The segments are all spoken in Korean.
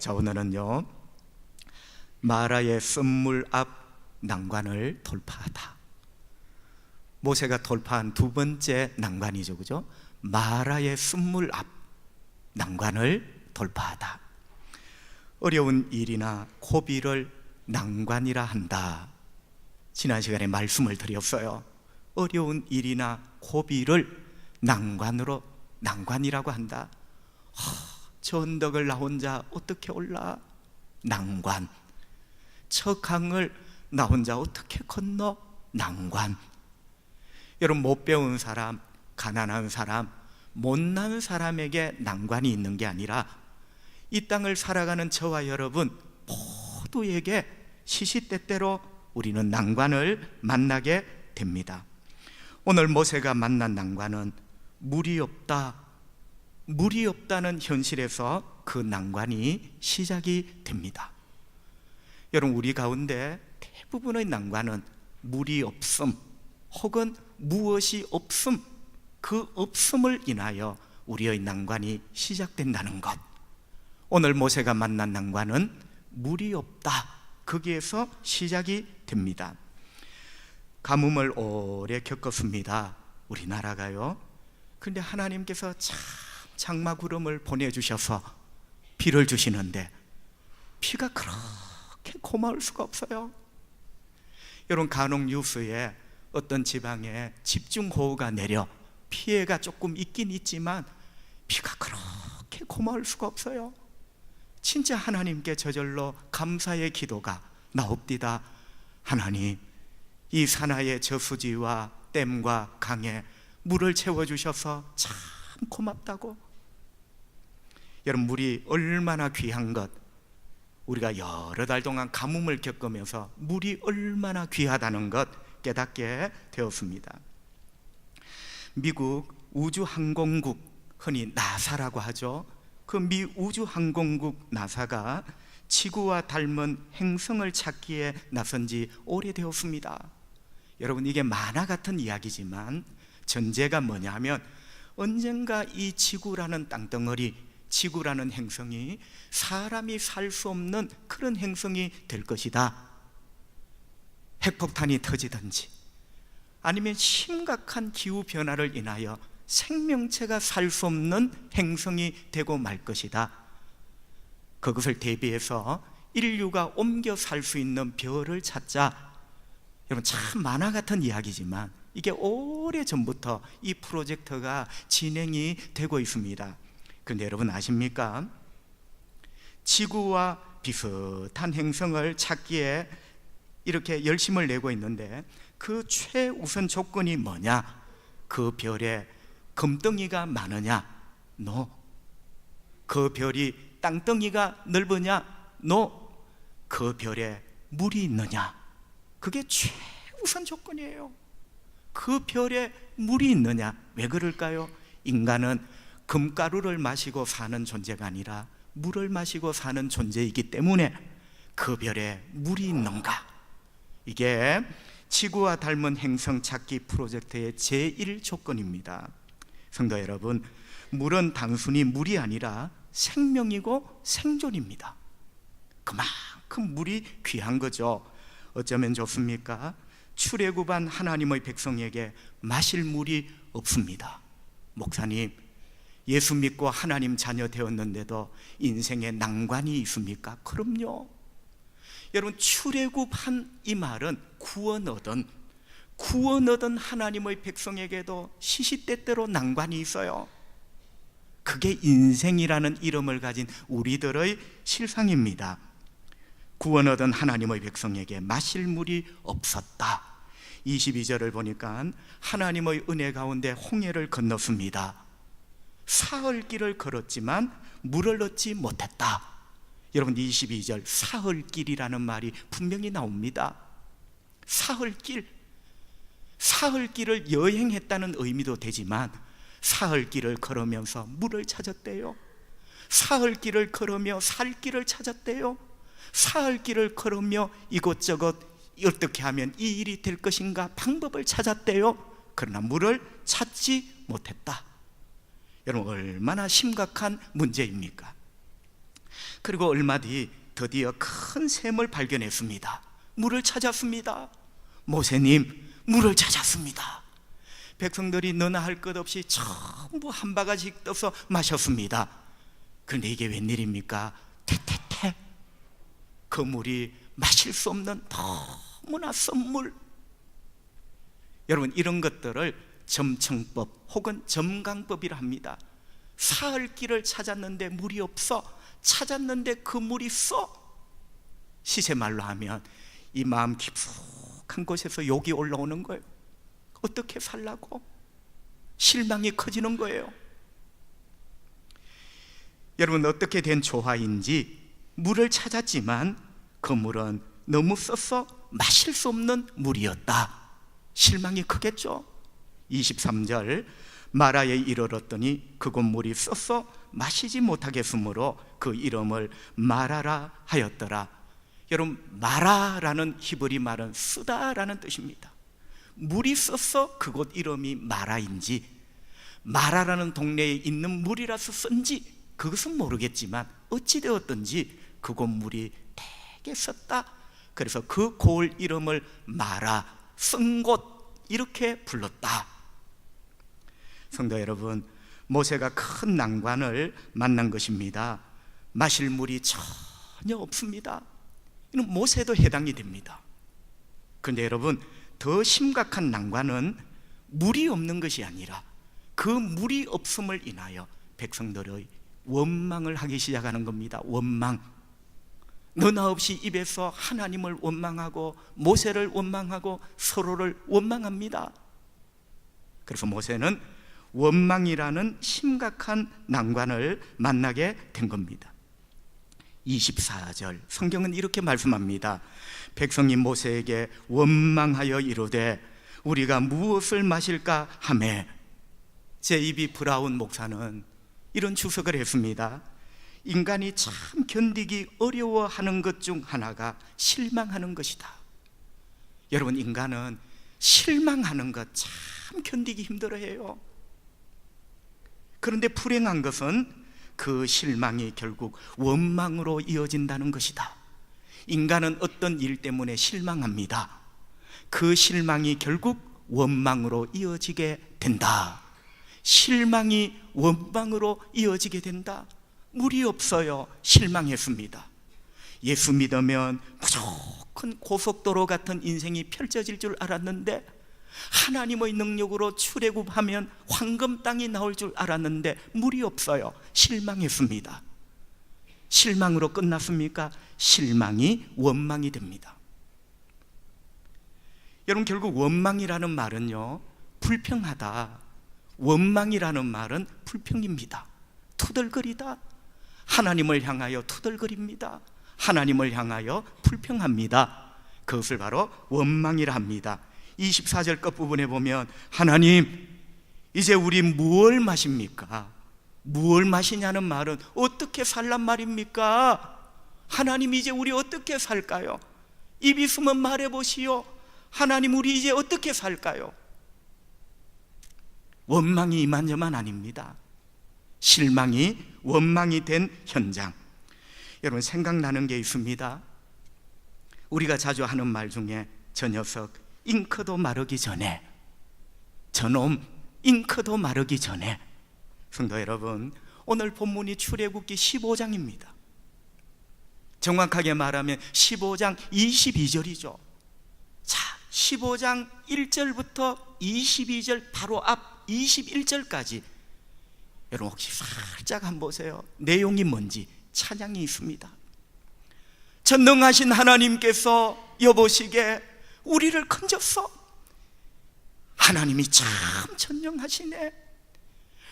자, 오늘은요, 마라의 쓴물 앞 난관을 돌파하다. 모세가 돌파한 두 번째 난관이죠, 그죠? 마라의 쓴물 앞 난관을 돌파하다. 어려운 일이나 고비를 난관이라 한다. 지난 시간에 말씀을 드렸어요. 어려운 일이나 고비를 난관이라고 한다. 저 언덕을 나 혼자 어떻게 올라? 난관. 저 강을 나 혼자 어떻게 건너? 난관. 여러분, 못 배운 사람, 가난한 사람, 못난 사람에게 난관이 있는 게 아니라 이 땅을 살아가는 저와 여러분 모두에게 시시때때로 우리는 난관을 만나게 됩니다. 오늘 모세가 만난 난관은 물이 없다는 현실에서 그 난관이 시작이 됩니다. 여러분, 우리 가운데 대부분의 난관은 물이 없음 혹은 무엇이 없음, 그 없음을 인하여 우리의 난관이 시작된다는 것. 오늘 모세가 만난 난관은 물이 없다, 거기에서 시작이 됩니다. 가뭄을 오래 겪었습니다, 우리나라가요. 그런데 하나님께서 참 장마구름을 보내주셔서 비를 주시는데 비가 그렇게 고마울 수가 없어요. 여러분, 간혹 뉴스에 어떤 지방에 집중호우가 내려 피해가 조금 있긴 있지만 비가 그렇게 고마울 수가 없어요. 진짜 하나님께 저절로 감사의 기도가 나옵디다. 하나님, 이 사나이의 저수지와 댐과 강에 물을 채워주셔서 참 고맙다고. 여러분, 물이 얼마나 귀한 것, 우리가 여러 달 동안 가뭄을 겪으면서 물이 얼마나 귀하다는 것 깨닫게 되었습니다. 미국 우주항공국, 흔히 나사라고 하죠. 그 미 우주항공국 나사가 지구와 닮은 행성을 찾기에 나선 지 오래되었습니다. 여러분, 이게 만화 같은 이야기지만 전제가 뭐냐면 언젠가 이 지구라는 땅덩어리, 지구라는 행성이 사람이 살 수 없는 그런 행성이 될 것이다. 핵폭탄이 터지든지 아니면 심각한 기후변화를 인하여 생명체가 살 수 없는 행성이 되고 말 것이다. 그것을 대비해서 인류가 옮겨 살 수 있는 별을 찾자. 여러분, 참 만화 같은 이야기지만 이게 오래전부터 이 프로젝트가 진행이 되고 있습니다. 그런데 여러분 아십니까? 지구와 비슷한 행성을 찾기에 이렇게 열심을 내고 있는데 그 최우선 조건이 뭐냐? 그 별에 금덩이가 많으냐? No. 그 별이 땅덩이가 넓으냐? No. 그 별에 물이 있느냐? 그게 최우선 조건이에요. 그 별에 물이 있느냐? 왜 그럴까요? 인간은 금가루를 마시고 사는 존재가 아니라 물을 마시고 사는 존재이기 때문에 그 별에 물이 있는가? 이게 지구와 닮은 행성 찾기 프로젝트의 제1조건입니다. 성도 여러분, 물은 단순히 물이 아니라 생명이고 생존입니다. 그만큼 물이 귀한 거죠. 어쩌면 좋습니까? 출애굽한 하나님의 백성에게 마실 물이 없습니다. 목사님, 예수 믿고 하나님 자녀 되었는데도 인생에 난관이 있습니까? 그럼요. 여러분, 출애굽한 이 말은 구원 얻은 하나님의 백성에게도 시시때때로 난관이 있어요. 그게 인생이라는 이름을 가진 우리들의 실상입니다. 구원 얻은 하나님의 백성에게 마실 물이 없었다. 22절을 보니까 하나님의 은혜 가운데 홍해를 건넜습니다. 사흘길을 걸었지만 물을 얻지 못했다. 여러분, 22절 사흘길이라는 말이 분명히 나옵니다. 사흘길을 여행했다는 의미도 되지만 사흘길을 걸으면서 물을 찾았대요. 사흘길을 걸으며 살 길을 찾았대요. 사흘길을 걸으며 이곳저곳 어떻게 하면 이 일이 될 것인가 방법을 찾았대요. 그러나 물을 찾지 못했다. 여러분, 얼마나 심각한 문제입니까? 그리고 얼마 뒤 드디어 큰 샘을 발견했습니다. 물을 찾았습니다. 모세님, 물을 찾았습니다. 백성들이 너나 할 것 없이 전부 한 바가지씩 떠서 마셨습니다. 그런데 이게 웬일입니까? 태태태, 그 물이 마실 수 없는 너무나 썬 물. 여러분, 이런 것들을 점청법 혹은 점강법이라 합니다. 사흘 길을 찾았는데 물이 없어. 찾았는데 그 물이 써. 시세말로 하면 이 마음 깊숙한 곳에서 욕이 올라오는 거예요. 어떻게 살라고? 실망이 커지는 거예요. 여러분, 어떻게 된 조화인지 물을 찾았지만 그 물은 너무 써서 마실 수 없는 물이었다. 실망이 크겠죠. 23절, 마라에 이르렀더니 그곳 물이 써서 마시지 못하겠으므로 그 이름을 마라라 하였더라. 여러분, 마라라는 히브리 말은 쓰다라는 뜻입니다. 물이 써서 그곳 이름이 마라인지 마라라는 동네에 있는 물이라서 쓴지 그것은 모르겠지만 어찌되었든지 그곳 물이 되게 썼다. 그래서 그 고을 이름을 마라, 쓴 곳, 이렇게 불렀다. 성도 여러분, 모세가 큰 난관을 만난 것입니다. 마실 물이 전혀 없습니다. 이는 모세도 해당이 됩니다. 그런데 여러분, 더 심각한 난관은 물이 없는 것이 아니라 그 물이 없음을 인하여 백성들의 원망을 하기 시작하는 겁니다. 원망. 너나 없이 입에서 하나님을 원망하고 모세를 원망하고 서로를 원망합니다. 그래서 모세는 원망이라는 심각한 난관을 만나게 된 겁니다. 24절 성경은 이렇게 말씀합니다. 백성이 모세에게 원망하여 이르되 우리가 무엇을 마실까 하매, 제이비 브라운 목사는 이런 주석을 했습니다. 인간이 참 견디기 어려워하는 것 중 하나가 실망하는 것이다. 여러분, 인간은 실망하는 것 참 견디기 힘들어해요. 그런데 불행한 것은 그 실망이 결국 원망으로 이어진다는 것이다. 인간은 어떤 일 때문에 실망합니다. 그 실망이 결국 원망으로 이어지게 된다. 실망이 원망으로 이어지게 된다. 물이 없어요. 실망했습니다. 예수 믿으면 무조건 고속도로 같은 인생이 펼쳐질 줄 알았는데, 하나님의 능력으로 출애굽하면 황금 땅이 나올 줄 알았는데 물이 없어요. 실망했습니다. 실망으로 끝났습니까? 실망이 원망이 됩니다. 여러분, 결국 원망이라는 말은요, 불평하다. 원망이라는 말은 불평입니다. 투덜거리다. 하나님을 향하여 투덜거립니다. 하나님을 향하여 불평합니다. 그것을 바로 원망이라 합니다. 24절 끝부분에 보면 하나님, 이제 우리 무엇을 마십니까? 무엇을 마시냐는 말은 어떻게 살란 말입니까? 하나님, 이제 우리 어떻게 살까요? 입 있으면 말해보시오. 하나님, 우리 이제 어떻게 살까요? 원망이 이만저만 아닙니다. 실망이 원망이 된 현장. 여러분, 생각나는 게 있습니다. 우리가 자주 하는 말 중에 저 녀석 잉크도 마르기 전에, 저놈 잉크도 마르기 전에. 성도 여러분, 오늘 본문이 출애굽기 15장입니다. 정확하게 말하면 15장 22절이죠. 자, 15장 1절부터 22절 바로 앞 21절까지 여러분 혹시 살짝 한번 보세요. 내용이 뭔지. 찬양이 있습니다. 전능하신 하나님께서 여보시게 우리를 건졌어. 하나님이 참 전능하시네.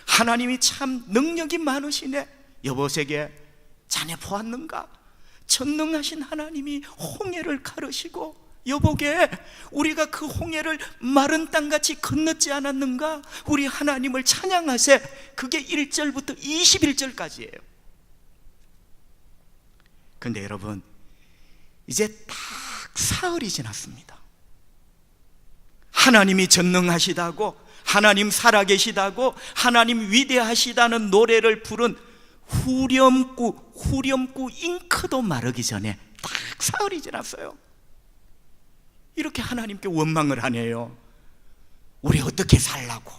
하나님이 참 능력이 많으시네. 여보세게 자네 보았는가? 전능하신 하나님이 홍해를 가르시고 여보게 우리가 그 홍해를 마른 땅같이 건넜지 않았는가? 우리 하나님을 찬양하세. 그게 1절부터 21절까지예요. 그런데 여러분, 이제 딱 사흘이 지났습니다. 하나님이 전능하시다고, 하나님 살아계시다고, 하나님 위대하시다는 노래를 부른 후렴구 잉크도 마르기 전에 딱 사흘이 지났어요. 이렇게 하나님께 원망을 하네요. 우리 어떻게 살라고?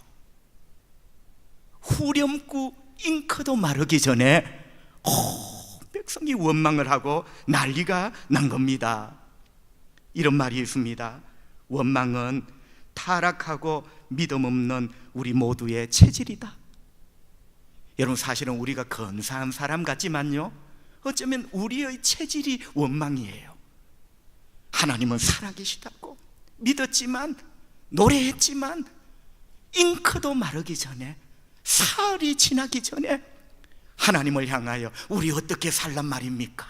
후렴구 잉크도 마르기 전에 백성이 원망을 하고 난리가 난 겁니다. 이런 말이 있습니다. 원망은 타락하고 믿음 없는 우리 모두의 체질이다. 여러분, 사실은 우리가 근사한 사람 같지만요, 어쩌면 우리의 체질이 원망이에요. 하나님은 살아계시다고 믿었지만, 노래했지만, 잉크도 마르기 전에, 사흘이 지나기 전에 하나님을 향하여 우리 어떻게 살란 말입니까?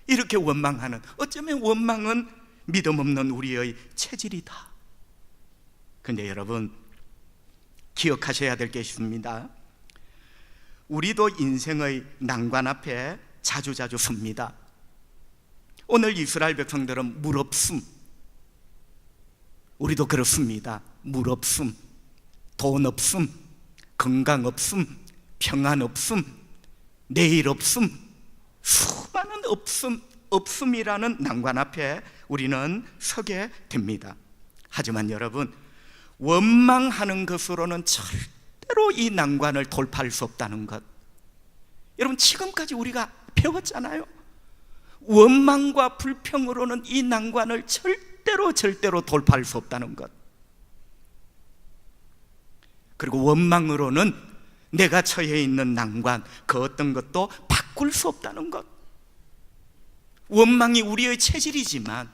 이렇게 원망하는, 어쩌면 원망은 믿음 없는 우리의 체질이다. 근데 여러분, 기억하셔야 될 게 있습니다. 우리도 인생의 난관 앞에 자주자주 섭니다. 오늘 이스라엘 백성들은 물 없음, 우리도 그렇습니다. 물 없음, 돈 없음, 건강 없음, 평안 없음, 내일 없음, 수많은 없음이라는 난관 앞에 우리는 서게 됩니다. 하지만 여러분, 원망하는 것으로는 절대로 이 난관을 돌파할 수 없다는 것, 여러분 지금까지 우리가 배웠잖아요. 원망과 불평으로는 이 난관을 절대로 돌파할 수 없다는 것, 그리고 원망으로는 내가 처해 있는 난관, 그 어떤 것도 바꿀 수 없다는 것. 원망이 우리의 체질이지만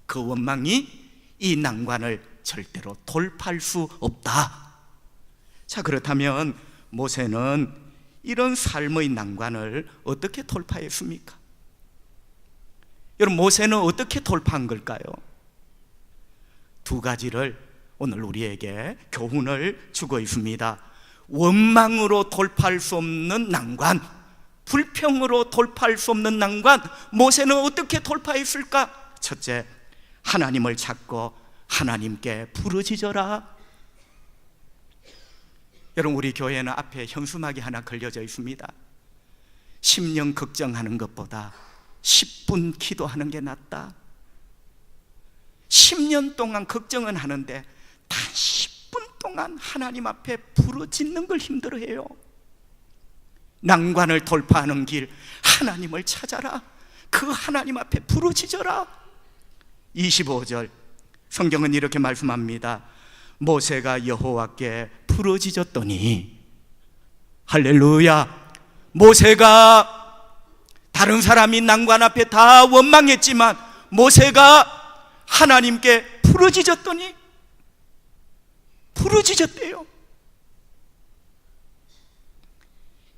그 원망이 이 난관을 절대로 돌파할 수 없다. 자, 그렇다면 모세는 이런 삶의 난관을 어떻게 돌파했습니까? 여러분, 모세는 어떻게 돌파한 걸까요? 두 가지를 오늘 우리에게 교훈을 주고 있습니다. 원망으로 돌파할 수 없는 난관, 불평으로 돌파할 수 없는 난관, 모세는 어떻게 돌파했을까? 첫째, 하나님을 찾고 하나님께 부르짖어라. 여러분, 우리 교회는 앞에 현수막이 하나 걸려져 있습니다. 10년 걱정하는 것보다 10분 기도하는 게 낫다. 10년 동안 걱정은 하는데 단 10분 동안 하나님 앞에 부르짖는 걸 힘들어해요. 난관을 돌파하는 길, 하나님을 찾아라. 그 하나님 앞에 부르짖어라. 25절 성경은 이렇게 말씀합니다. 모세가 여호와께 부르짖었더니, 할렐루야, 모세가 다른 사람이 난관 앞에 다 원망했지만 모세가 하나님께 부르짖었더니 부르짖었대요.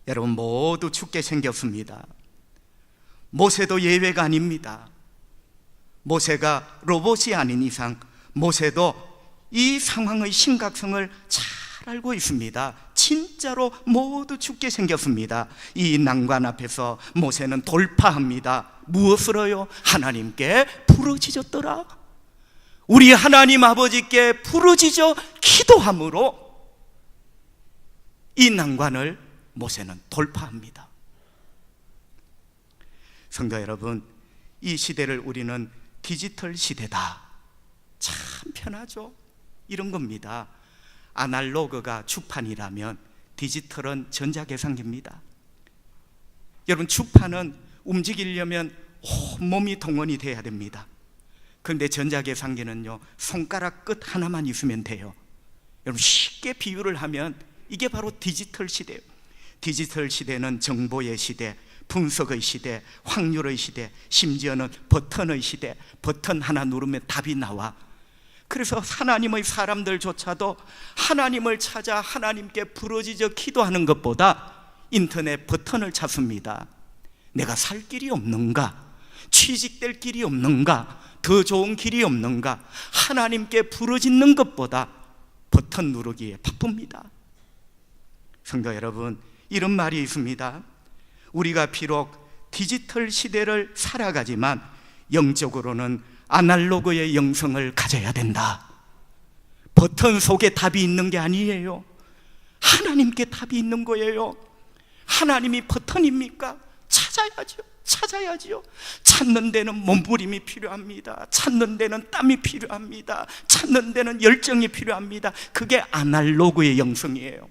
여러분, 모두 죽게 생겼습니다. 모세도 예외가 아닙니다. 모세가 로봇이 아닌 이상 모세도 이 상황의 심각성을 잘 알고 있습니다. 진짜로 모두 죽게 생겼습니다. 이 난관 앞에서 모세는 돌파합니다. 무엇으로요? 하나님께 부르짖었더라. 우리 하나님 아버지께 부르짖어 기도함으로 이 난관을 모세는 돌파합니다. 성도 여러분, 이 시대를 우리는 디지털 시대다, 참 편하죠. 이런 겁니다. 아날로그가 주판이라면 디지털은 전자계산기입니다. 여러분, 주판은 움직이려면 온몸이 동원이 돼야 됩니다. 그런데 전자계산기는요, 손가락 끝 하나만 있으면 돼요. 여러분, 쉽게 비유를 하면 이게 바로 디지털 시대예요. 디지털 시대는 정보의 시대, 분석의 시대, 확률의 시대, 심지어는 버튼의 시대. 버튼 하나 누르면 답이 나와. 그래서 하나님의 사람들조차도 하나님을 찾아 하나님께 부르짖어 기도하는 것보다 인터넷 버튼을 찾습니다. 내가 살 길이 없는가? 취직될 길이 없는가? 더 좋은 길이 없는가? 하나님께 부르짖는 것보다 버튼 누르기에 바쁩니다. 성도 여러분, 이런 말이 있습니다. 우리가 비록 디지털 시대를 살아가지만 영적으로는 아날로그의 영성을 가져야 된다. 버튼 속에 답이 있는 게 아니에요. 하나님께 답이 있는 거예요. 하나님이 버튼 버튼입니까? 찾아야지요. 찾는 데는 몸부림이 필요합니다. 찾는 데는 땀이 필요합니다. 찾는 데는 열정이 필요합니다. 그게 아날로그의 영성이에요.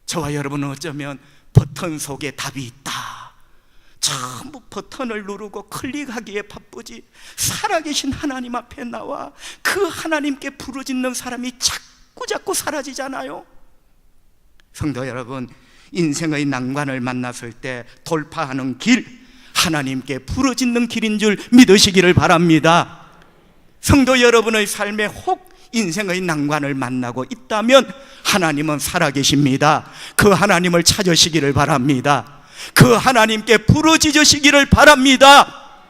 저와 여러분은 어쩌면 버튼 속에 답이 있다, 전부 버튼을 누르고 클릭하기에 바쁘지, 살아계신 하나님 앞에 나와 그 하나님께 부르짖는 사람이 자꾸 사라지잖아요. 성도 여러분, 인생의 난관을 만났을 때 돌파하는 길, 하나님께 부르짖는 길인 줄 믿으시기를 바랍니다. 성도 여러분의 삶에 혹 인생의 난관을 만나고 있다면 하나님은 살아계십니다. 그 하나님을 찾으시기를 바랍니다. 그 하나님께 부르짖으시기를 바랍니다.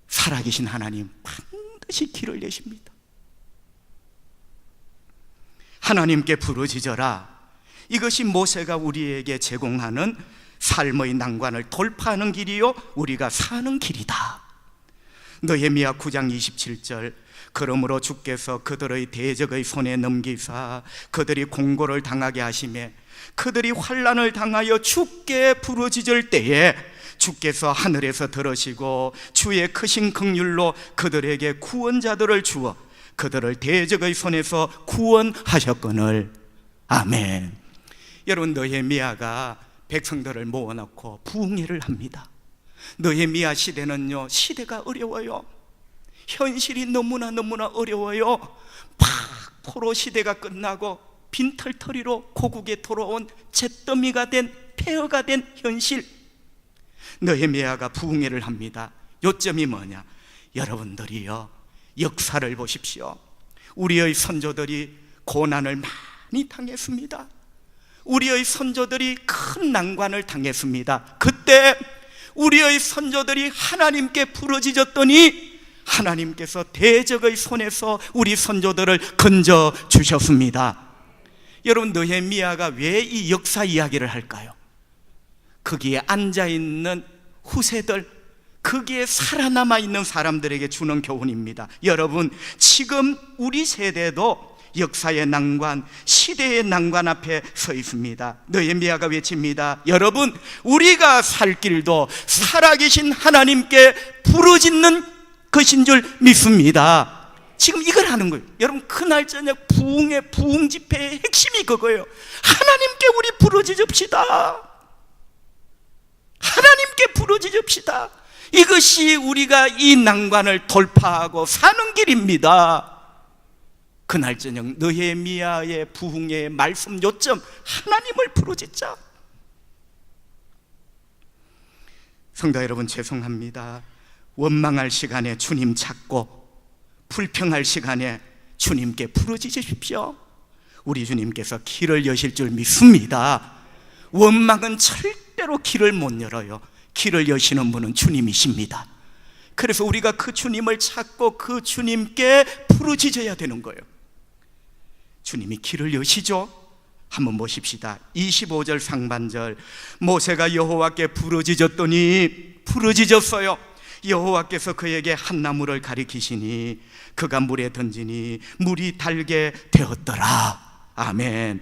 살아계신 하나님 반드시 길을 내십니다. 하나님께 부르짖어라, 이것이 모세가 우리에게 제공하는 삶의 난관을 돌파하는 길이요, 우리가 사는 길이다. 느헤미야 9장 27절, 그러므로 주께서 그들의 대적의 손에 넘기사 그들이 공고를 당하게 하시매 그들이 환난을 당하여 주께 부르짖을 때에 주께서 하늘에서 들으시고 주의 크신 긍휼로 그들에게 구원자들을 주어 그들을 대적의 손에서 구원하셨거늘. 아멘. 여러분, 느헤미야가 백성들을 모아놓고 부흥회를 합니다. 느헤미야 시대는요, 시대가 어려워요. 현실이 너무나 어려워요. 포로 시대가 끝나고 빈털터리로 고국에 돌아온 잿더미가 된, 폐허가 된 현실. 느헤미야가 부흥회를 합니다. 요점이 뭐냐? 여러분들이요, 역사를 보십시오. 우리의 선조들이 고난을 많이 당했습니다. 우리의 선조들이 큰 난관을 당했습니다. 그때 우리의 선조들이 하나님께 부르짖었더니 하나님께서 대적의 손에서 우리 선조들을 건져 주셨습니다. 여러분, 느헤미야가 왜 이 역사 이야기를 할까요? 거기에 앉아있는 후세들, 거기에 살아남아 있는 사람들에게 주는 교훈입니다. 여러분, 지금 우리 세대도 역사의 난관, 시대의 난관 앞에 서 있습니다. 느헤미야가 외칩니다. 여러분, 우리가 살 길도 살아계신 하나님께 부르짖는 것인 줄 믿습니다. 지금 이걸 하는 거예요. 여러분, 그날 저녁 부흥의 부흥 집회의 핵심이 그거예요. 하나님께 우리 부르짖읍시다. 하나님께 부르짖읍시다. 이것이 우리가 이 난관을 돌파하고 사는 길입니다. 그날 저녁 느헤미야의 부흥의 말씀 요점, 하나님을 부르짖자. 성도 여러분, 죄송합니다. 원망할 시간에 주님 찾고 불평할 시간에 주님께 부르짖으십시오. 우리 주님께서 길을 여실 줄 믿습니다. 원망은 절대로 길을 못 열어요. 길을 여시는 분은 주님이십니다. 그래서 우리가 그 주님을 찾고 그 주님께 부르짖어야 되는 거예요. 주님이 길을 여시죠. 한번 보십시다. 25절 상반절, 모세가 여호와께 부르짖었어요. 여호와께서 그에게 한 나무를 가리키시니 그가 물에 던지니 물이 달게 되었더라. 아멘.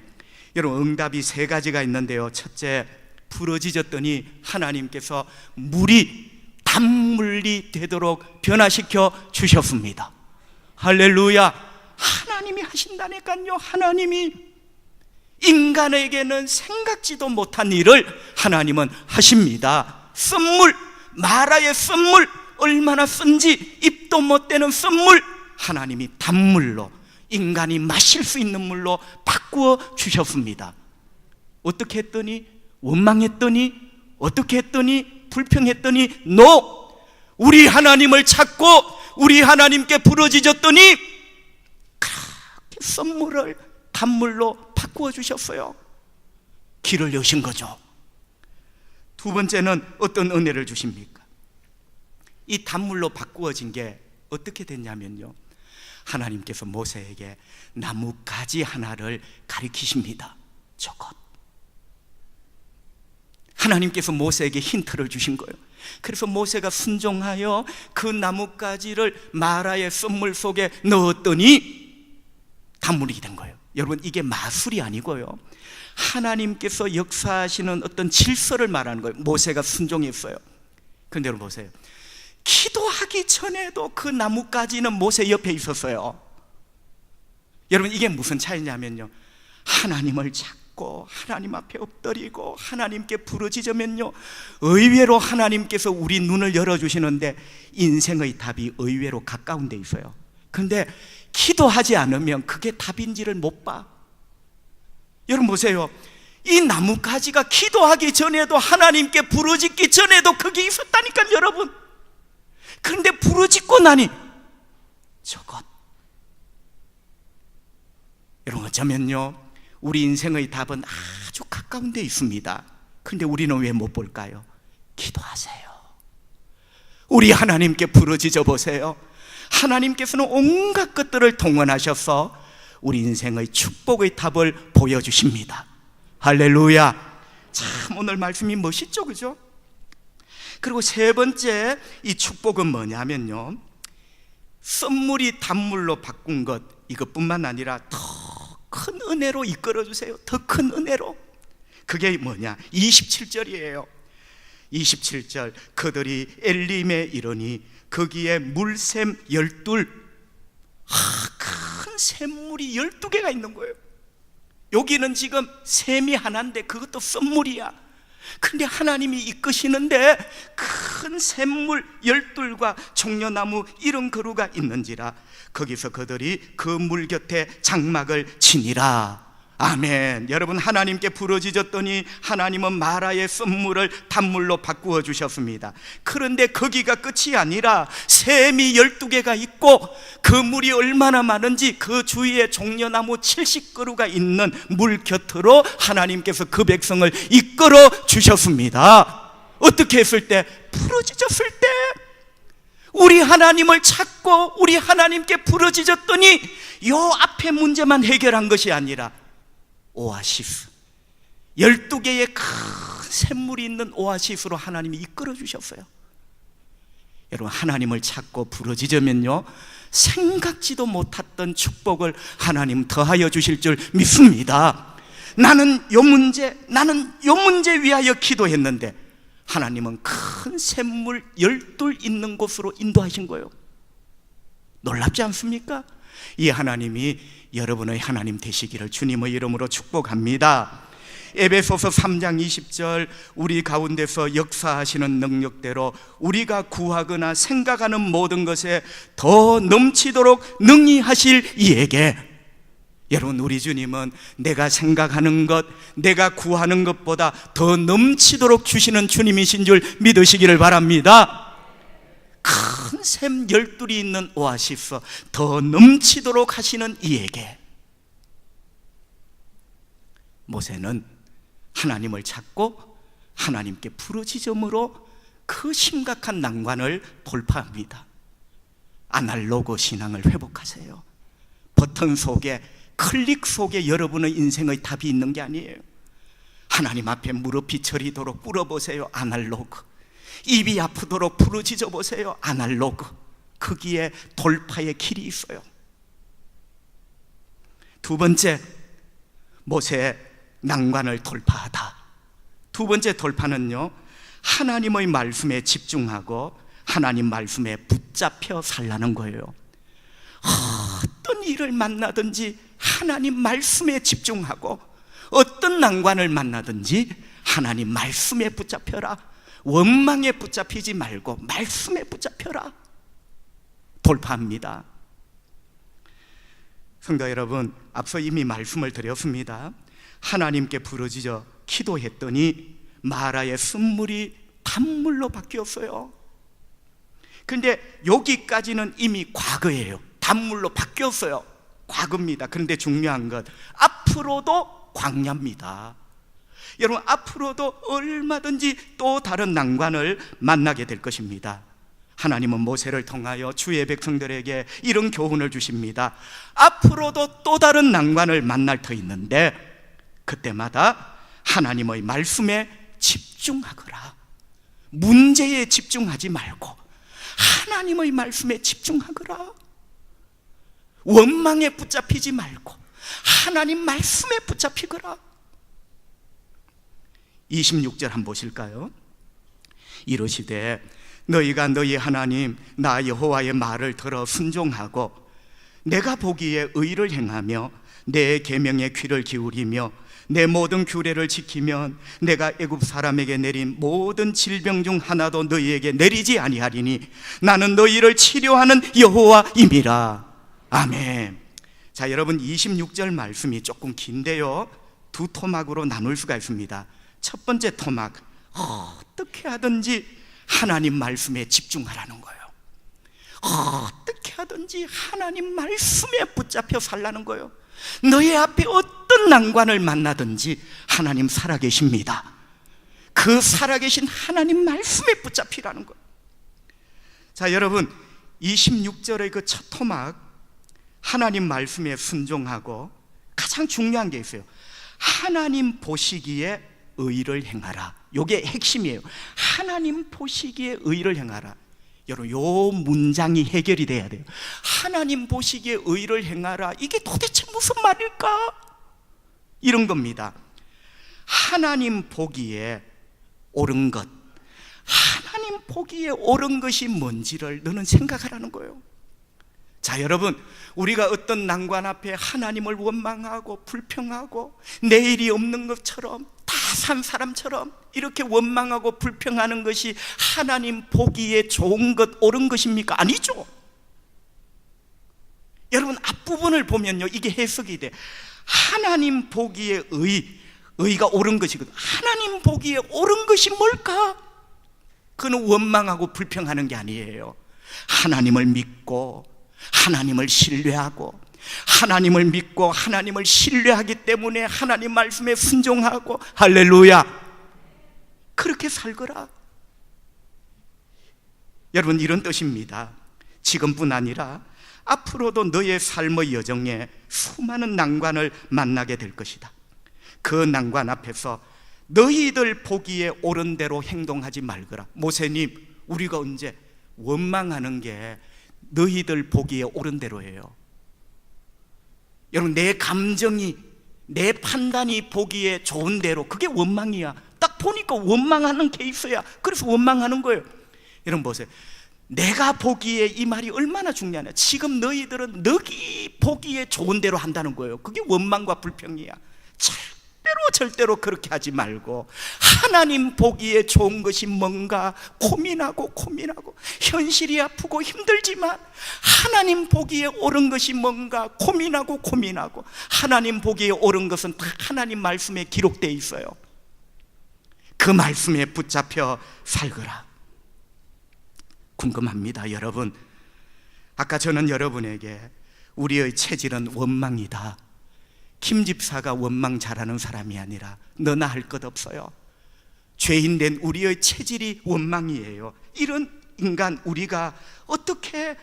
여러분, 응답이 세 가지가 있는데요. 첫째, 부르짖었더니 하나님께서 물이 단물이 되도록 변화시켜 주셨습니다. 할렐루야. 하나님이 하신다니까요. 하나님이 인간에게는 생각지도 못한 일을 하나님은 하십니다. 쓴물, 마라의 쓴물, 얼마나 쓴지 입도 못 대는 쓴물, 하나님이 단물로, 인간이 마실 수 있는 물로 바꾸어 주셨습니다. 어떻게 했더니? 원망했더니? 어떻게 했더니? 불평했더니? 우리 하나님을 찾고 우리 하나님께 부르짖었더니 그렇게 썬물을 단물로 바꾸어 주셨어요. 길을 여신 거죠. 두 번째는 어떤 은혜를 주십니까? 이 단물로 바꾸어진 게 어떻게 됐냐면요, 하나님께서 모세에게 나뭇가지 하나를 가리키십니다. 저것. 하나님께서 모세에게 힌트를 주신 거예요. 그래서 모세가 순종하여 그 나뭇가지를 마라의 썬물 속에 넣었더니 단물이 된 거예요. 여러분, 이게 마술이 아니고요, 하나님께서 역사하시는 어떤 질서를 말하는 거예요. 모세가 순종했어요. 그런데 여러분 보세요. 기도하기 전에도 그 나뭇가지는 모세 옆에 있었어요. 여러분 이게 무슨 차이냐면요, 하나님을 찾고 하나님 앞에 엎드리고 하나님께 부르짖으면요, 의외로 하나님께서 우리 눈을 열어주시는데 인생의 답이 의외로 가까운 데 있어요. 그런데 기도하지 않으면 그게 답인지를 못 봐. 여러분 보세요. 이 나뭇가지가 기도하기 전에도 하나님께 부르짖기 전에도 그게 있었다니까요, 여러분. 그런데 부르짖고 나니 저것. 여러분 어쩌면요, 우리 인생의 답은 아주 가까운 데 있습니다. 그런데 우리는 왜 못 볼까요? 기도하세요. 우리 하나님께 부르짖어 보세요. 하나님께서는 온갖 것들을 동원하셔서 우리 인생의 축복의 답을 보여주십니다. 할렐루야. 참 오늘 말씀이 멋있죠, 그죠? 그리고 세 번째 이 축복은 뭐냐면요, 선물이 단물로 바꾼 것, 이것뿐만 아니라 더 큰 은혜로 이끌어 주세요. 더 큰 은혜로. 그게 뭐냐, 27절이에요 27절, 그들이 엘림에 이르니 거기에 물샘 12, 큰 샘물이 12개가 있는 거예요. 여기는 지금 샘이 하나인데 그것도 썸물이야. 근데 하나님이 이끄시는데 큰 샘물 12과 종려나무 이런 그루가 있는지라 거기서 그들이 그 물 곁에 장막을 치니라. 아멘. 여러분 하나님께 부르짖었더니 하나님은 마라의 썸물을 단물로 바꾸어 주셨습니다. 그런데 거기가 끝이 아니라 샘이 12개가 있고 그 물이 얼마나 많은지 그 주위에 종려나무 70그루가 있는 물 곁으로 하나님께서 그 백성을 이끌어 주셨습니다. 어떻게 했을 때? 부르짖었을 때. 우리 하나님을 찾고 우리 하나님께 부르짖었더니 요 앞에 문제만 해결한 것이 아니라 오아시스, 12개의 큰 샘물이 있는 오아시스로 하나님이 이끌어 주셨어요. 여러분 하나님을 찾고 부르짖으면요, 생각지도 못했던 축복을 하나님 더하여 주실 줄 믿습니다. 나는 요 문제 위하여 기도했는데 하나님은 큰 샘물 12 있는 곳으로 인도하신 거예요. 놀랍지 않습니까? 이 하나님이 여러분의 하나님 되시기를 주님의 이름으로 축복합니다. 에베소서 3장 20절, 우리 가운데서 역사하시는 능력대로 우리가 구하거나 생각하는 모든 것에 더 넘치도록 능히 하실 이에게. 여러분 우리 주님은 내가 생각하는 것, 내가 구하는 것보다 더 넘치도록 주시는 주님이신 줄 믿으시기를 바랍니다. 큰 샘 12이 있는 오아시스, 더 넘치도록 하시는 이에게. 모세는 하나님을 찾고 하나님께 부르짖음으로 그 심각한 난관을 돌파합니다. 아날로그 신앙을 회복하세요. 버튼 속에, 클릭 속에 여러분의 인생의 답이 있는 게 아니에요. 하나님 앞에 무릎이 저리도록 꿇어보세요. 아날로그. 입이 아프도록 부르짖어 보세요. 아날로그. 거기에 돌파의 길이 있어요. 두 번째, 모세의 난관을 돌파하다. 두 번째 돌파는요, 하나님의 말씀에 집중하고 하나님 말씀에 붙잡혀 살라는 거예요. 어떤 일을 만나든지 하나님 말씀에 집중하고 어떤 난관을 만나든지 하나님 말씀에 붙잡혀라. 원망에 붙잡히지 말고 말씀에 붙잡혀라. 돌파합니다. 성도 여러분, 앞서 이미 말씀을 드렸습니다. 하나님께 부르짖어 기도했더니 마라의 샘물이 단물로 바뀌었어요. 근데 여기까지는 이미 과거예요. 단물로 바뀌었어요. 과거입니다. 그런데 중요한 것, 앞으로도 광야입니다. 여러분 앞으로도 얼마든지 또 다른 난관을 만나게 될 것입니다. 하나님은 모세를 통하여 주의 백성들에게 이런 교훈을 주십니다. 앞으로도 또 다른 난관을 만날 터 있는데 그때마다 하나님의 말씀에 집중하거라. 문제에 집중하지 말고 하나님의 말씀에 집중하거라. 원망에 붙잡히지 말고 하나님 말씀에 붙잡히거라. 26절 한번 보실까요? 이르시되 너희가 너희 하나님 나 여호와의 말을 들어 순종하고 내가 보기에 의를 행하며 내 계명에 귀를 기울이며 내 모든 규례를 지키면 내가 애굽 사람에게 내린 모든 질병 중 하나도 너희에게 내리지 아니하리니 나는 너희를 치료하는 여호와임이라. 아멘. 자, 여러분 26절 말씀이 조금 긴데요, 두 토막으로 나눌 수가 있습니다. 첫 번째 토막, 어떻게 하든지 하나님 말씀에 집중하라는 거예요. 어떻게 하든지 하나님 말씀에 붙잡혀 살라는 거예요. 너희 앞에 어떤 난관을 만나든지 하나님 살아계십니다. 그 살아계신 하나님 말씀에 붙잡히라는 거예요. 자, 여러분 26절의 그 첫 토막, 하나님 말씀에 순종하고 가장 중요한 게 있어요. 하나님 보시기에 의를 행하라. 이게 핵심이에요. 하나님 보시기에 의를 행하라. 여러분, 요 문장이 해결이 돼야 돼요. 하나님 보시기에 의를 행하라. 이게 도대체 무슨 말일까? 이런 겁니다. 하나님 보기에 옳은 것, 하나님 보기에 옳은 것이 뭔지를 너는 생각하라는 거예요. 자, 여러분, 우리가 어떤 난관 앞에 하나님을 원망하고 불평하고 내일이 없는 것처럼 다 산 사람처럼 이렇게 원망하고 불평하는 것이 하나님 보기에 좋은 것, 옳은 것입니까? 아니죠. 여러분, 앞부분을 보면요, 이게 해석이 돼. 하나님 보기에 의가 옳은 것이거든. 하나님 보기에 옳은 것이 뭘까? 그는 원망하고 불평하는 게 아니에요. 하나님을 믿고 하나님을 신뢰하고, 하나님을 믿고 하나님을 신뢰하기 때문에 하나님 말씀에 순종하고, 할렐루야, 그렇게 살거라. 여러분, 이런 뜻입니다. 지금뿐 아니라 앞으로도 너의 삶의 여정에 수많은 난관을 만나게 될 것이다. 그 난관 앞에서 너희들 보기에 옳은 대로 행동하지 말거라. 모세님, 우리가 언제 원망하는 게 너희들 보기에 옳은 대로예요. 여러분, 내 감정이, 내 판단이 보기에 좋은 대로, 그게 원망이야. 딱 보니까 원망하는 케이스야. 그래서 원망하는 거예요. 여러분 보세요. 내가 보기에, 이 말이 얼마나 중요하냐. 지금 너희들은 너희 보기에 좋은 대로 한다는 거예요. 그게 원망과 불평이야. 절대로 그렇게 하지 말고 하나님 보기에 좋은 것이 뭔가 고민하고 현실이 아프고 힘들지만 하나님 보기에 옳은 것이 뭔가 고민하고 하나님 보기에 옳은 것은 다 하나님 말씀에 기록되어 있어요. 그 말씀에 붙잡혀 살거라. 궁금합니다, 여러분. 아까 저는 여러분에게 우리의 체질은 원망이다, 김 집사가 원망 잘하는 사람이 아니라 너나 할 것 없어요, 죄인된 우리의 체질이 원망이에요. 이런 인간, 우리가 어떻게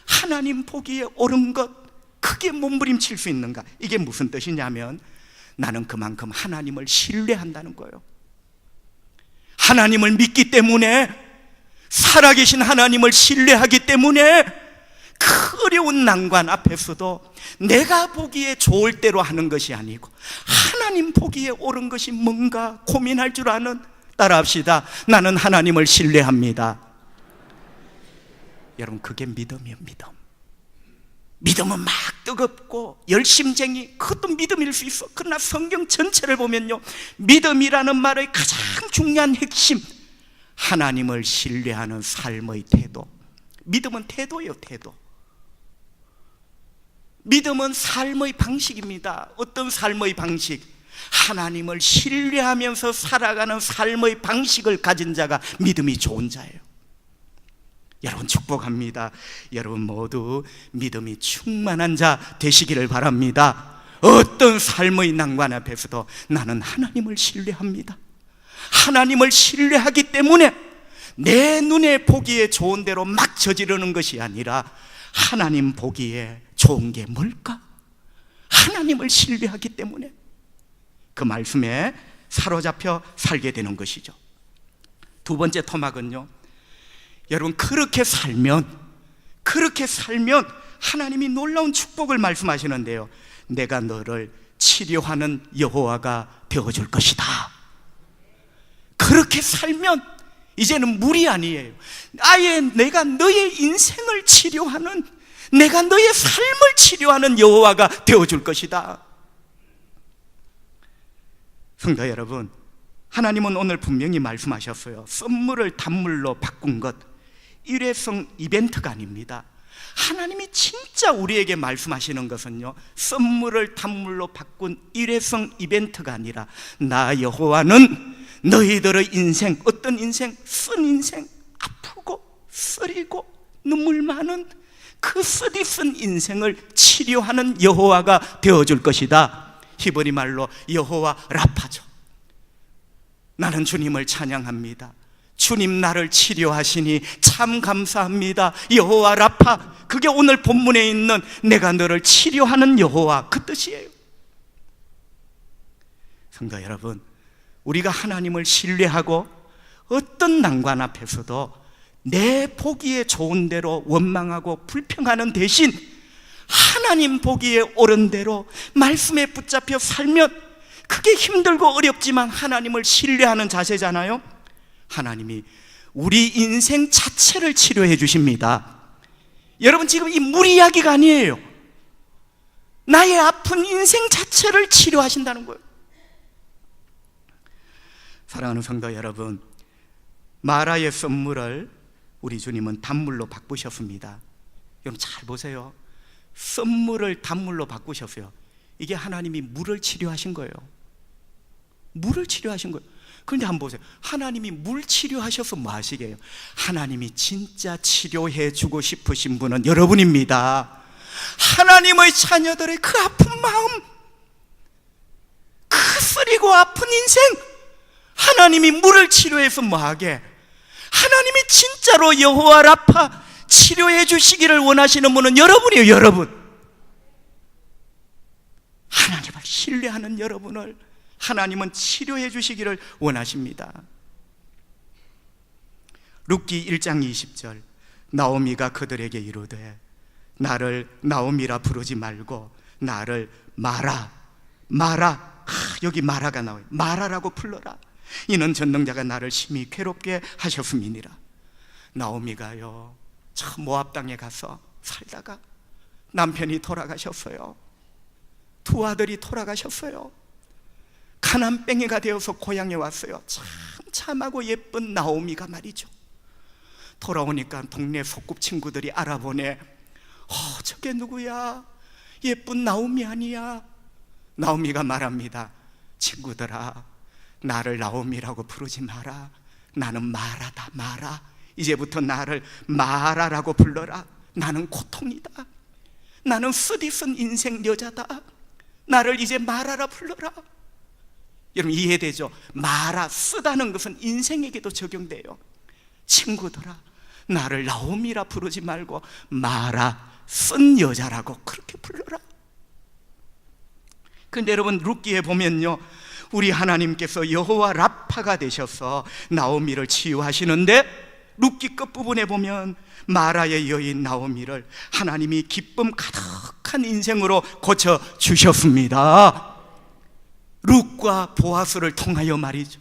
하나님 보기에 옳은 것, 크게 몸부림칠 수 있는가? 이게 무슨 뜻이냐면 나는 그만큼 하나님을 신뢰한다는 거예요. 하나님을 믿기 때문에, 살아계신 하나님을 신뢰하기 때문에 그 어려운 난관 앞에서도 내가 보기에 좋을 대로 하는 것이 아니고 하나님 보기에 옳은 것이 뭔가 고민할 줄 아는, 따라합시다. 나는 하나님을 신뢰합니다. 여러분, 그게 믿음이에요. 믿음은 막 뜨겁고 열심쟁이, 그것도 믿음일 수 있어. 그러나 성경 전체를 보면요, 믿음이라는 말의 가장 중요한 핵심, 하나님을 신뢰하는 삶의 태도. 믿음은 태도예요, 태도. 믿음은 삶의 방식입니다. 어떤 삶의 방식? 하나님을 신뢰하면서 살아가는 삶의 방식을 가진 자가 믿음이 좋은 자예요. 여러분, 축복합니다. 여러분 모두 믿음이 충만한 자 되시기를 바랍니다. 어떤 삶의 난관 앞에서도 나는 하나님을 신뢰합니다. 하나님을 신뢰하기 때문에 내 눈에 보기에 좋은 대로 막 저지르는 것이 아니라 하나님 보기에 좋은 게 뭘까? 하나님을 신뢰하기 때문에 그 말씀에 사로잡혀 살게 되는 것이죠. 두 번째 토막은요, 여러분, 그렇게 살면 하나님이 놀라운 축복을 말씀하시는데요, 내가 너를 치료하는 여호와가 되어줄 것이다. 그렇게 살면 이제는 물이 아니에요. 아예 내가 너의 인생을 치료하는, 내가 너의 삶을 치료하는 여호와가 되어줄 것이다. 성도 여러분, 하나님은 오늘 분명히 말씀하셨어요. 썸물을 단물로 바꾼 것, 일회성 이벤트가 아닙니다. 하나님이 진짜 우리에게 말씀하시는 것은요, 썸물을 단물로 바꾼 일회성 이벤트가 아니라 나 여호와는 너희들의 인생, 어떤 인생? 쓴 인생, 아프고 쓰리고 눈물 많은 그 쓰디 쓴 인생을 치료하는 여호와가 되어줄 것이다. 히브리 말로 여호와 라파죠. 나는 주님을 찬양합니다. 주님 나를 치료하시니 참 감사합니다. 여호와 라파, 그게 오늘 본문에 있는 내가 너를 치료하는 여호와, 그 뜻이에요. 성도 여러분, 우리가 하나님을 신뢰하고 어떤 난관 앞에서도 내 보기에 좋은 대로 원망하고 불평하는 대신 하나님 보기에 옳은 대로 말씀에 붙잡혀 살면, 그게 힘들고 어렵지만 하나님을 신뢰하는 자세잖아요. 하나님이 우리 인생 자체를 치료해 주십니다. 여러분, 지금 이 물 이야기가 아니에요. 나의 아픈 인생 자체를 치료하신다는 거예요. 사랑하는 성도 여러분, 마라의 썸물을 우리 주님은 단물로 바꾸셨습니다. 여러분 잘 보세요. 썸물을 단물로 바꾸셨어요. 이게 하나님이 물을 치료하신 거예요. 물을 치료하신 거예요. 그런데 한번 보세요. 하나님이 물 치료하셔서 뭐 하시게요? 하나님이 진짜 치료해 주고 싶으신 분은 여러분입니다. 하나님의 자녀들의 그 아픈 마음, 그 쓰리고 아픈 인생, 하나님이 물을 치료해서 뭐하게? 하나님이 진짜로 여호와 라파 치료해 주시기를 원하시는 분은 여러분이에요. 여러분, 하나님을 신뢰하는 여러분을 하나님은 치료해 주시기를 원하십니다. 룻기 1장 20절, 나오미가 그들에게 이르되 나를 나오미라 부르지 말고 나를 마라, 마라, 여기 마라가 나와요. 마라라고 불러라. 이는 전능자가 나를 심히 괴롭게 하셨음이니라. 나오미가요, 참 모압 땅에 가서 살다가 남편이 돌아가셨어요. 두 아들이 돌아가셨어요. 가난뱅이가 되어서 고향에 왔어요. 참 참하고 예쁜 나오미가 말이죠. 돌아오니까 동네 소꿉친구들이 알아보네. 저게 누구야? 예쁜 나오미 아니야? 나오미가 말합니다. 친구들아, 나를 나오미라고 부르지 마라. 나는 마라다, 마라. 이제부터 나를 마라라고 불러라. 나는 고통이다. 나는 쓰디쓴 인생 여자다. 나를 이제 마라라 불러라. 여러분 이해되죠? 마라, 쓰다는 것은 인생에게도 적용돼요. 친구들아, 나를 나오미라 부르지 말고 마라, 쓴 여자라고 그렇게 불러라. 그런데 여러분 룻기에 보면요, 우리 하나님께서 여호와 라파가 되셔서 나오미를 치유하시는데, 룻기 끝부분에 보면 마라의 여인 나오미를 하나님이 기쁨 가득한 인생으로 고쳐주셨습니다. 룻과 보아스를 통하여 말이죠,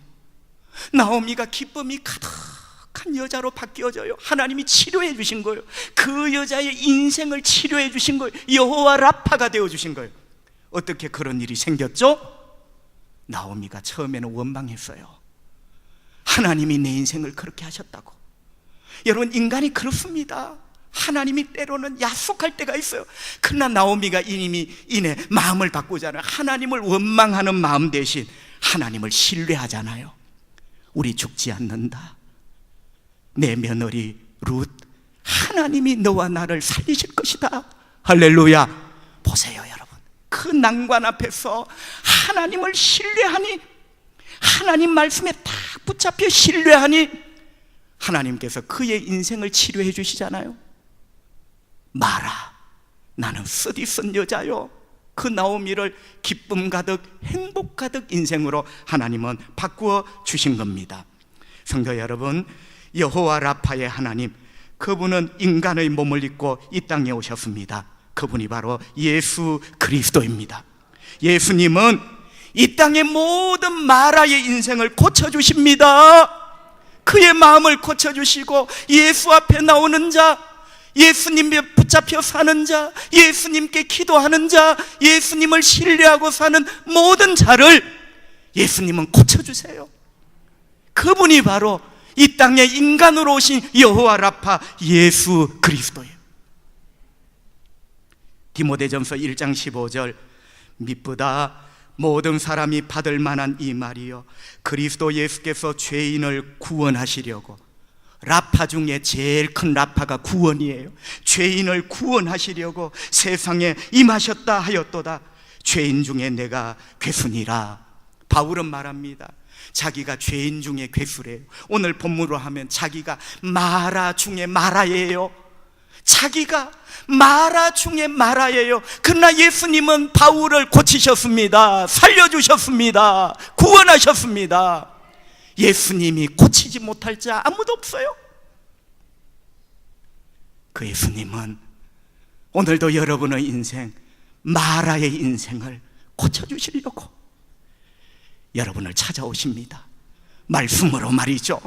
나오미가 기쁨이 가득한 여자로 바뀌어져요. 하나님이 치료해 주신 거예요. 그 여자의 인생을 치료해 주신 거예요. 여호와 라파가 되어주신 거예요. 어떻게 그런 일이 생겼죠? 나오미가 처음에는 원망했어요. 하나님이 내 인생을 그렇게 하셨다고. 여러분 인간이 그렇습니다. 하나님이 때로는 야속할 때가 있어요. 그러나 나오미가 이내 마음을 바꾸잖아요. 하나님을 원망하는 마음 대신 하나님을 신뢰하잖아요. 우리 죽지 않는다. 내 며느리 룻, 하나님이 너와 나를 살리실 것이다. 할렐루야. 보세요 여러분, 그 난관 앞에서 하나님을 신뢰하니, 하나님 말씀에 딱 붙잡혀 신뢰하니 하나님께서 그의 인생을 치료해 주시잖아요. 마라, 나는 쓰디쓴 여자요. 그 나오미를 기쁨 가득 행복 가득 인생으로 하나님은 바꾸어 주신 겁니다. 성도 여러분, 여호와 라파의 하나님, 그분은 인간의 몸을 입고 이 땅에 오셨습니다. 그분이 바로 예수 그리스도입니다. 예수님은 이 땅의 모든 마라의 인생을 고쳐주십니다. 그의 마음을 고쳐주시고 예수 앞에 나오는 자, 예수님에 붙잡혀 사는 자, 예수님께 기도하는 자, 예수님을 신뢰하고 사는 모든 자를 예수님은 고쳐주세요. 그분이 바로 이 땅에 인간으로 오신 여호와 라파 예수 그리스도예요. 디모데전서 1장 15절, 미쁘다 모든 사람이 받을 만한 이 말이요 그리스도 예수께서 죄인을 구원하시려고, 라파 중에 제일 큰 라파가 구원이에요. 죄인을 구원하시려고 세상에 임하셨다 하였도다. 죄인 중에 내가 괴순이라. 바울은 말합니다. 자기가 죄인 중에 괴수래요. 오늘 본문으로 하면 자기가 마라 중에 마라예요. 자기가 마라 중에 마라예요. 그러나 예수님은 바울을 고치셨습니다. 살려주셨습니다. 구원하셨습니다. 예수님이 고치지 못할 자 아무도 없어요. 그 예수님은 오늘도 여러분의 인생, 마라의 인생을 고쳐주시려고 여러분을 찾아오십니다. 말씀으로 말이죠.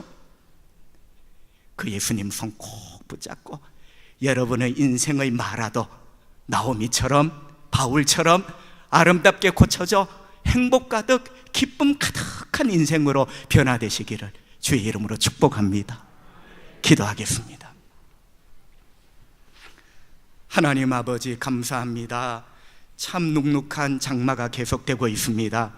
그 예수님 손 꼭 붙잡고 여러분의 인생의 마라도 나오미처럼, 바울처럼 아름답게 고쳐져 행복 가득, 기쁨 가득한 인생으로 변화되시기를 주의 이름으로 축복합니다. 기도하겠습니다. 하나님 아버지, 감사합니다. 참 눅눅한 장마가 계속되고 있습니다.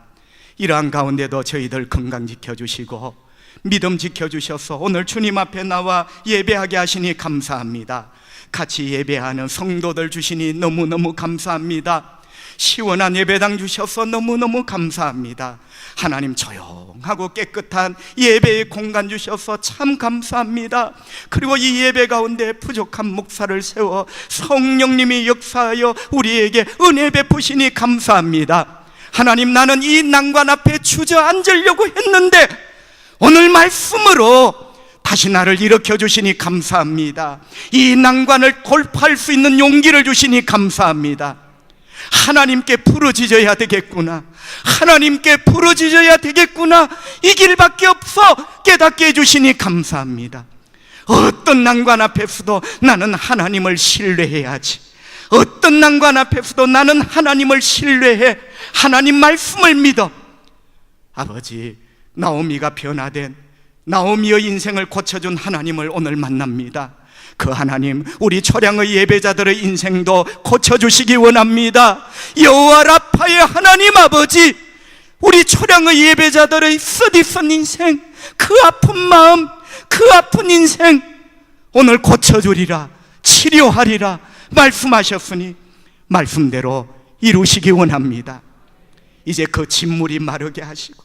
이러한 가운데도 저희들 건강 지켜주시고 믿음 지켜주셔서 오늘 주님 앞에 나와 예배하게 하시니 감사합니다. 같이 예배하는 성도들 주시니 너무너무 감사합니다. 시원한 예배당 주셔서 너무너무 감사합니다. 하나님, 조용하고 깨끗한 예배의 공간 주셔서 참 감사합니다. 그리고 이 예배 가운데 부족한 목사를 세워 성령님이 역사하여 우리에게 은혜 베푸시니 감사합니다. 하나님, 나는 이 난관 앞에 주저앉으려고 했는데 오늘 말씀으로 다시 나를 일으켜 주시니 감사합니다. 이 난관을 돌파할 수 있는 용기를 주시니 감사합니다. 하나님께 부르짖어야 되겠구나, 하나님께 부르짖어야 되겠구나, 이 길밖에 없어 깨닫게 해주시니 감사합니다. 어떤 난관 앞에서도 나는 하나님을 신뢰해야지. 어떤 난관 앞에서도 나는 하나님을 신뢰해 하나님 말씀을 믿어. 아버지, 나오미가 변화된, 나오미의 인생을 고쳐준 하나님을 오늘 만납니다. 그 하나님, 우리 초량의 예배자들의 인생도 고쳐주시기 원합니다. 여호와 라파의 하나님 아버지, 우리 초량의 예배자들의 쓰디쓴 인생, 그 아픈 마음, 그 아픈 인생 오늘 고쳐주리라, 치료하리라 말씀하셨으니 말씀대로 이루시기 원합니다. 이제 그 진물이 마르게 하시고,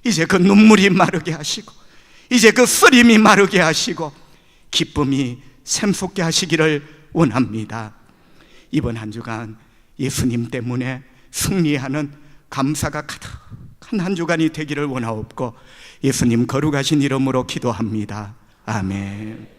이제 그 눈물이 마르게 하시고, 이제 그 쓰림이 마르게 하시고 기쁨이 샘솟게 하시기를 원합니다. 이번 한 주간 예수님 때문에 승리하는 감사가 가득한 한 주간이 되기를 원하옵고 예수님 거룩하신 이름으로 기도합니다. 아멘.